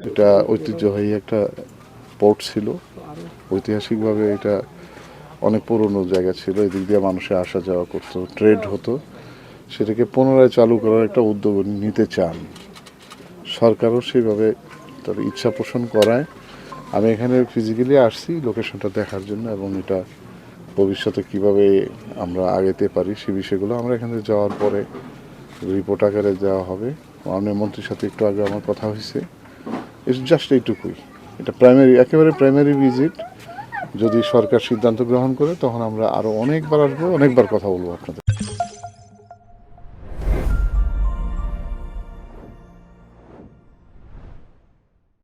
এটা ঐতিহ্যবাহী একটা পোর্ট ছিল। ঐতিহাসিকভাবে এটা অনেক পুরনো জায়গা ছিল, এদিক দিয়ে মানুষে আসা যাওয়া করতো, ট্রেড হতো। সেটাকে পুনরায় চালু করার একটা উদ্যোগ নিতে চান, সরকারও সেভাবে তার ইচ্ছা পোষণ করায়। আমি এখানে ফিজিক্যালি আসছি লোকেশনটা দেখার জন্য, এবং এটা ভবিষ্যতে কিভাবে আমরা আগাতে পারি সে বিষয়গুলো আমরা এখানে যাওয়ার পরে রিপোর্ট আকারে দেওয়া হবে। মাননীয় মন্ত্রীর সাথে একটু আগে আমার কথা হয়েছে, জাস্ট এইটুকুই। এটা প্রাইমারি, একেবারে প্রাইমারি ভিজিট। যদি সরকার সিদ্ধান্ত গ্রহণ করে তখন আমরা আরও অনেকবার আসবো, অনেকবার কথা বলবো আপনাদের।